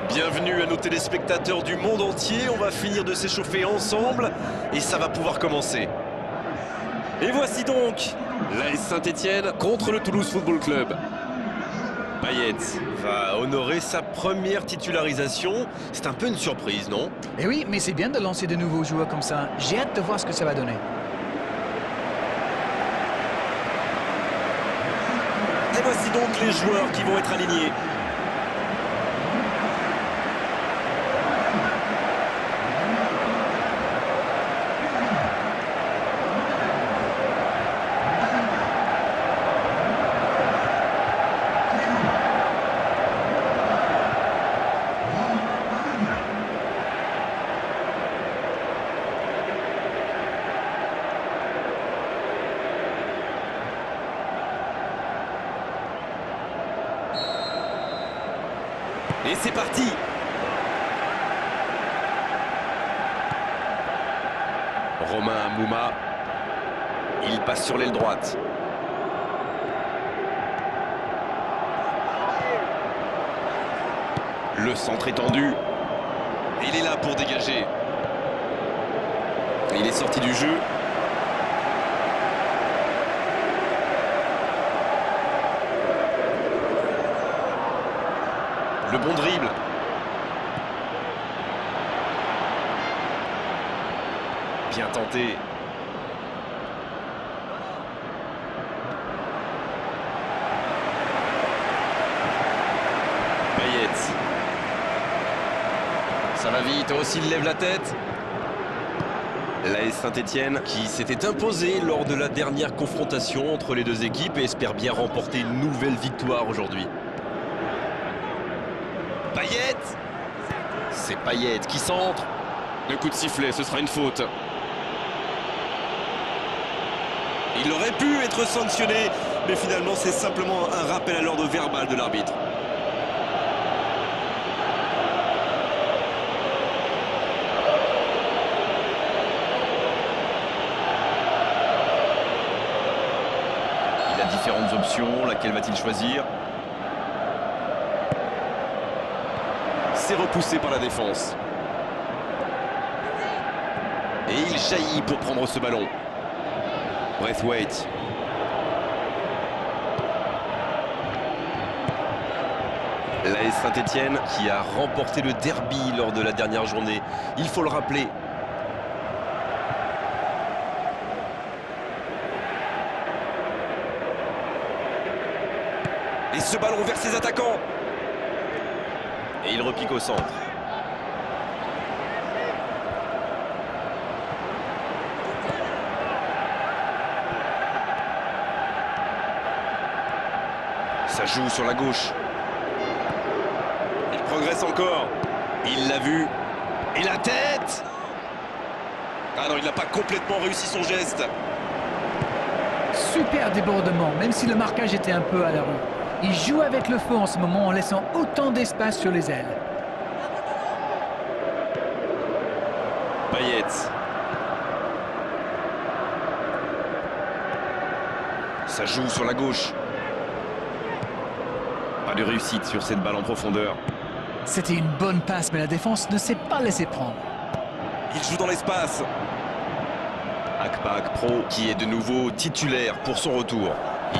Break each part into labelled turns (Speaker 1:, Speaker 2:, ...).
Speaker 1: Bienvenue à nos téléspectateurs du monde entier. On va finir de s'échauffer ensemble et ça va pouvoir commencer. Et voici donc l'AS Saint-Etienne contre le Toulouse Football Club. Payet va honorer sa première titularisation. C'est un peu une surprise, non?
Speaker 2: Eh oui, mais c'est bien de lancer de nouveaux joueurs comme ça. J'ai hâte de voir ce que ça va donner.
Speaker 1: Et voici donc les joueurs qui vont être alignés. Et c'est parti. Romain Amouma. Il passe sur l'aile droite. Le centre est tendu. Il est là pour dégager. Il est sorti du jeu. Le bon dribble. Bien tenté. Payet. Ça va vite, aussi il lève la tête. L'AS Saint-Etienne qui s'était imposé lors de la dernière confrontation entre les deux équipes et espère bien remporter une nouvelle victoire aujourd'hui. Payet. C'est Payet qui centre. Le coup de sifflet, ce sera une faute. Il aurait pu être sanctionné, mais finalement c'est simplement un rappel à l'ordre verbal de l'arbitre. Il a différentes options, laquelle va-t-il choisir? C'est repoussé par la défense. Et il jaillit pour prendre ce ballon. Braithwaite. L'AS Saint-Etienne qui a remporté le derby lors de la dernière journée. Il faut le rappeler. Et ce ballon vers ses attaquants. Et il repique au centre. Ça joue sur la gauche. Il progresse encore. Il l'a vu. Et la tête! Ah non, il n'a pas complètement réussi son geste.
Speaker 2: Super débordement, même si le marquage était un peu à la rue. Il joue avec le feu en ce moment en laissant autant d'espace sur les ailes.
Speaker 1: Payet. Ça joue sur la gauche. Pas de réussite sur cette balle en profondeur.
Speaker 2: C'était une bonne passe, mais la défense ne s'est pas laissée prendre.
Speaker 1: Il joue dans l'espace. Akpa Pro qui est de nouveau titulaire pour son retour.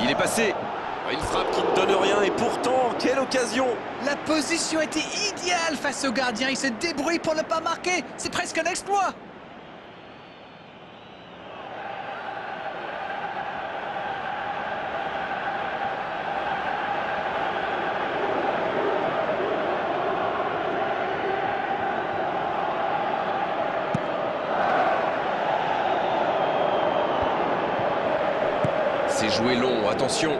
Speaker 1: Il est passé. Une frappe qui ne donne rien et pourtant, quelle occasion!
Speaker 2: La position était idéale face au gardien. Il se débrouille pour ne pas marquer. C'est presque un exploit.
Speaker 1: C'est joué long, attention.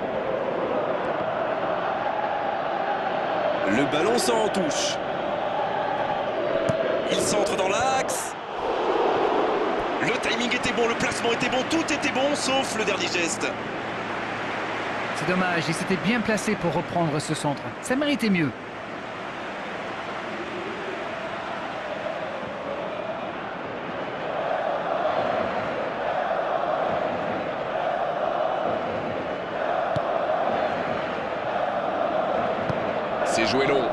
Speaker 1: Le ballon sort en touche. Il centre dans l'axe. Le timing était bon, le placement était bon, tout était bon, sauf le dernier geste.
Speaker 2: C'est dommage, il s'était bien placé pour reprendre ce centre. Ça méritait mieux.
Speaker 1: C'est joué long.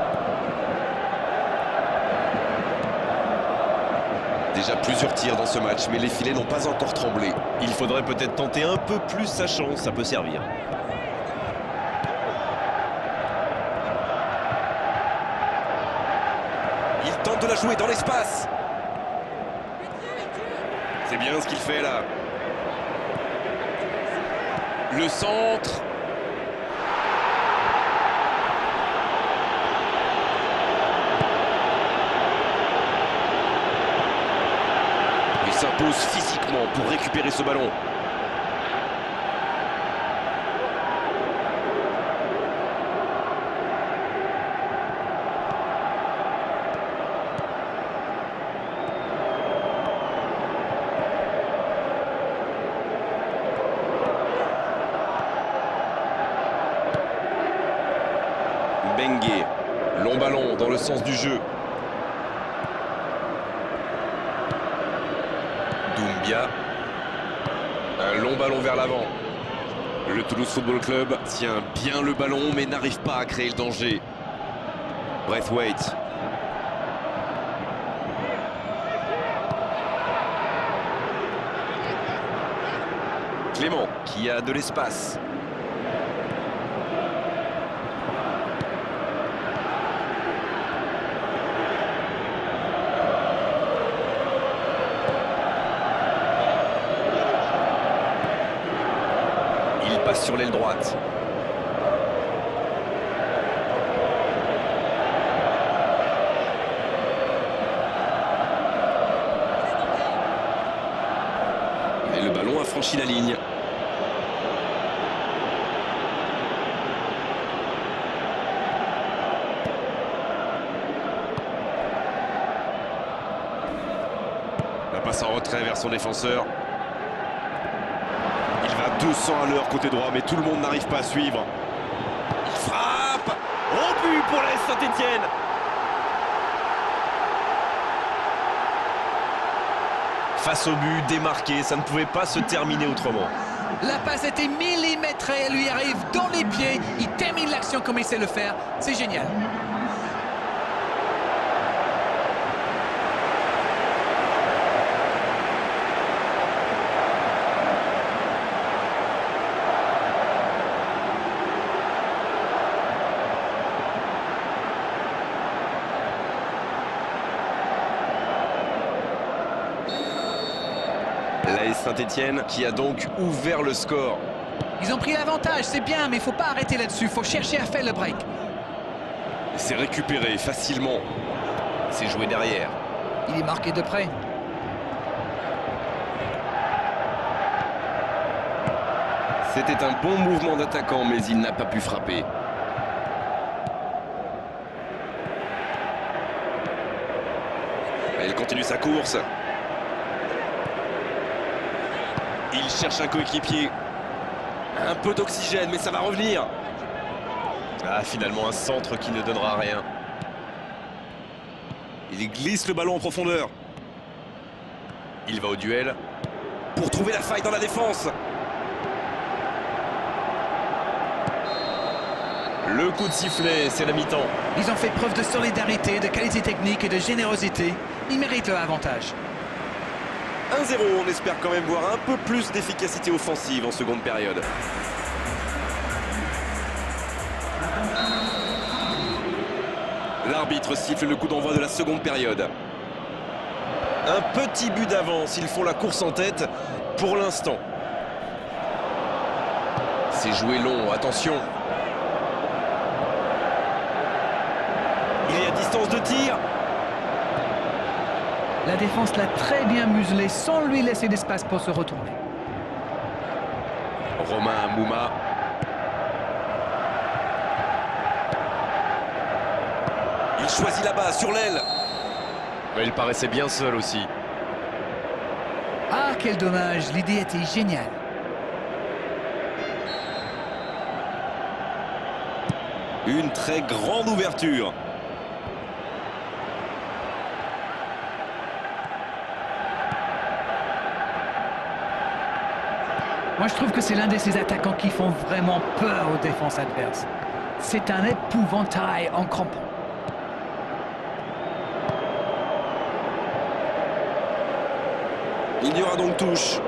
Speaker 1: Déjà plusieurs tirs dans ce match, mais les filets n'ont pas encore tremblé. Il faudrait peut-être tenter un peu plus sa chance, ça peut servir. Il tente de la jouer dans l'espace. C'est bien ce qu'il fait là. Le centre. Il s'impose physiquement pour récupérer ce ballon. Bengue, long ballon dans le sens du jeu. Doumbia, un long ballon vers l'avant. Le Toulouse Football Club tient bien le ballon mais n'arrive pas à créer le danger. Braithwaite. Clément qui a de l'espace. Il passe sur l'aile droite. Et le ballon a franchi la ligne. La passe en retrait vers son défenseur. Il va 200 à l'heure côté droit, mais tout le monde n'arrive pas à suivre. Il frappe. Au but pour l'AS Saint-Étienne. Face au but, démarqué, ça ne pouvait pas se terminer autrement.
Speaker 2: La passe était millimétrée, elle lui arrive dans les pieds. Il termine l'action comme il sait le faire. C'est génial.
Speaker 1: L'AS Saint-Étienne qui a donc ouvert le score.
Speaker 2: Ils ont pris l'avantage, c'est bien, mais il ne faut pas arrêter là-dessus. Il faut chercher à faire le break.
Speaker 1: C'est récupéré facilement. C'est joué derrière.
Speaker 2: Il est marqué de près.
Speaker 1: C'était un bon mouvement d'attaquant, mais il n'a pas pu frapper. Il continue sa course. Il cherche un coéquipier. Un peu d'oxygène, mais ça va revenir. Ah, finalement, un centre qui ne donnera rien. Il glisse le ballon en profondeur. Il va au duel pour trouver la faille dans la défense. Le coup de sifflet, c'est la mi-temps.
Speaker 2: Ils ont fait preuve de solidarité, de qualité technique et de générosité. Ils méritent leur avantage.
Speaker 1: 1-0, on espère quand même voir un peu plus d'efficacité offensive en seconde période. L'arbitre siffle le coup d'envoi de la seconde période. Un petit but d'avance, ils font la course en tête pour l'instant. C'est joué long, attention. Il est à distance de tir.
Speaker 2: La défense l'a très bien muselé sans lui laisser d'espace pour se retourner.
Speaker 1: Romain Mouma. Il choisit là-bas, sur l'aile. Il paraissait bien seul aussi.
Speaker 2: Ah, quel dommage, l'idée était géniale.
Speaker 1: Une très grande ouverture.
Speaker 2: Moi, je trouve que c'est l'un de ces attaquants qui font vraiment peur aux défenses adverses. C'est un épouvantail en crampons.
Speaker 1: Il y aura donc touche.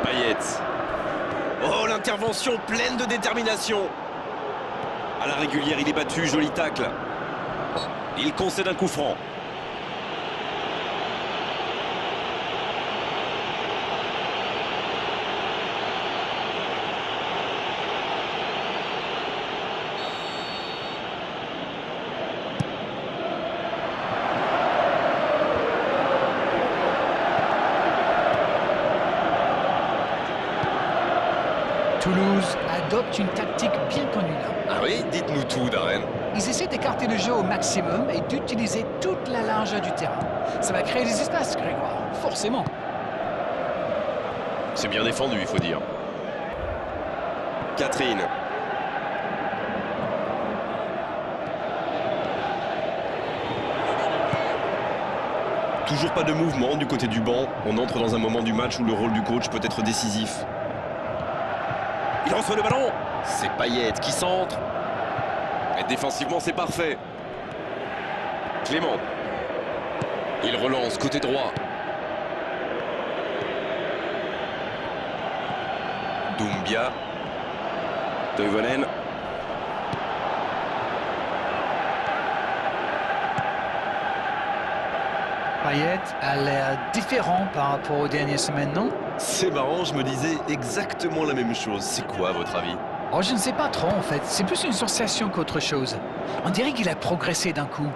Speaker 1: Payet. Oh, l'intervention pleine de détermination. À la régulière, il est battu, joli tacle. Il concède un coup franc.
Speaker 2: Toulouse adopte une tactique bien connue là.
Speaker 1: Ah oui, dites-nous tout, Darren.
Speaker 2: Ils essaient d'écarter le jeu au maximum et d'utiliser toute la largeur du terrain. Ça va créer des espaces, Grégoire, forcément.
Speaker 1: C'est bien défendu, il faut dire. Catherine. Toujours pas de mouvement du côté du banc. On entre dans un moment du match où le rôle du coach peut être décisif. Il reçoit le ballon. C'est Payet qui centre. Et défensivement, c'est parfait. Clément. Il relance côté droit. Doumbia. Toivonen.
Speaker 2: Payet a l'air différent par rapport aux dernières semaines, non?
Speaker 1: C'est marrant, je me disais exactement la même chose. C'est quoi, à votre avis?
Speaker 2: Oh, je ne sais pas trop, en fait. C'est plus une sensation qu'autre chose. On dirait qu'il a progressé d'un coup.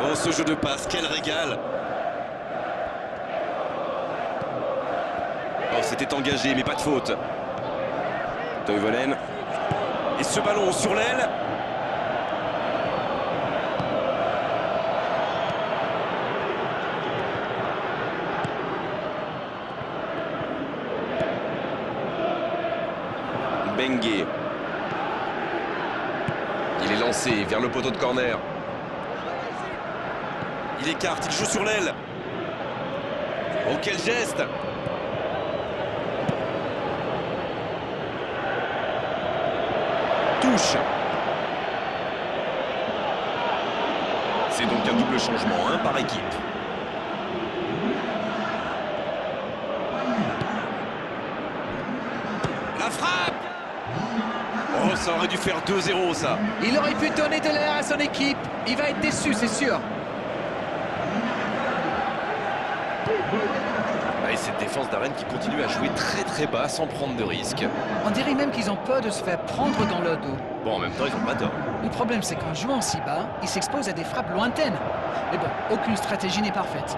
Speaker 1: Oh, ce jeu de passe, quel régal! Oh, c'était engagé, mais pas de faute. Toivonen. Et ce ballon sur l'aile. Bengue. Il est lancé vers le poteau de corner. Il écarte, il joue sur l'aile. Oh, quel geste! Touche. C'est donc un double changement, un par équipe. La frappe! Oh, ça aurait dû faire 2-0, ça.
Speaker 2: Il aurait pu donner de l'air à son équipe. Il va être déçu, c'est sûr.
Speaker 1: Et cette défense d'Arène qui continue à jouer très bas sans prendre de risques.
Speaker 2: On dirait même qu'ils ont peur de se faire prendre dans leur dos.
Speaker 1: Bon, en même temps, ils n'ont pas tort.
Speaker 2: Le problème, c'est qu'en jouant si bas, ils s'exposent à des frappes lointaines. Mais bon, aucune stratégie n'est parfaite.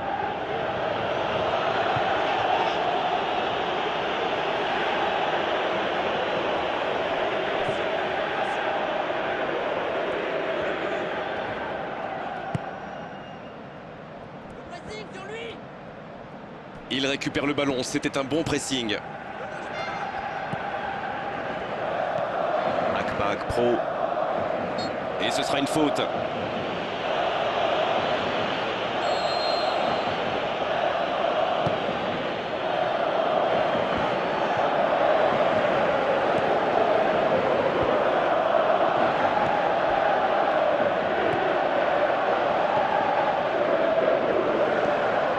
Speaker 1: Il récupère le ballon, c'était un bon pressing. Akbak Pro. Et ce sera une faute.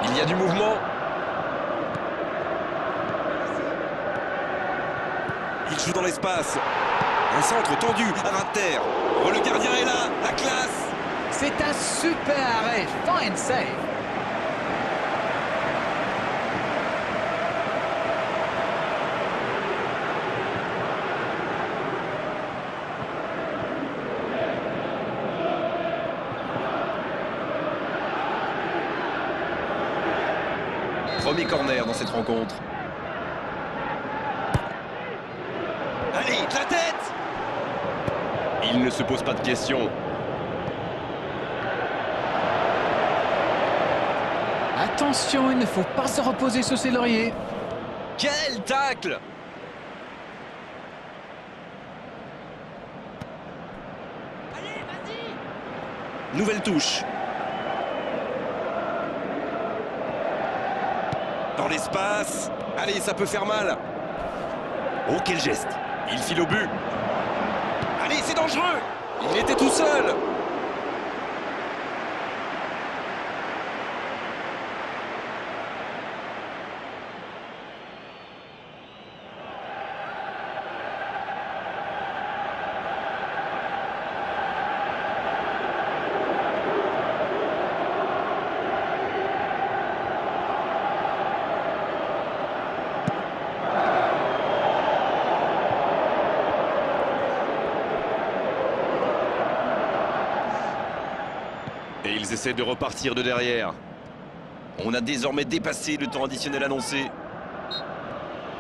Speaker 1: Il y a du mouvement. Il joue dans l'espace. Un centre tendu à ras de terre. Oh, le gardien est là, la classe.
Speaker 2: C'est un super arrêt. Fine save.
Speaker 1: Premier corner dans cette rencontre. Allez, de la tête! Il ne se pose pas de questions.
Speaker 2: Attention, il ne faut pas se reposer sur ses lauriers.
Speaker 1: Quel tacle! Nouvelle touche. Dans l'espace. Allez, ça peut faire mal. Oh, quel geste. Il file au but. Allez, c'est dangereux. Il était tout seul. Et ils essaient de repartir de derrière. On a désormais dépassé le temps additionnel annoncé.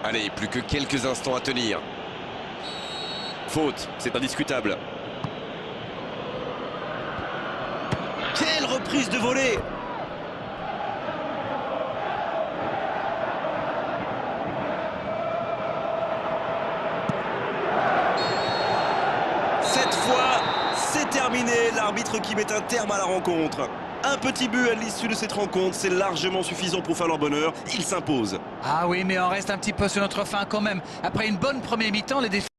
Speaker 1: Allez, plus que quelques instants à tenir. Faute, c'est indiscutable. Quelle reprise de volée! Cette fois, c'est terminé. L'arbitre qui met un terme à la rencontre. Un petit but à l'issue de cette rencontre, c'est largement suffisant pour faire leur bonheur. Ils s'imposent.
Speaker 2: Ah oui, mais on reste un petit peu sur notre faim quand même. Après une bonne première mi-temps, les défenseurs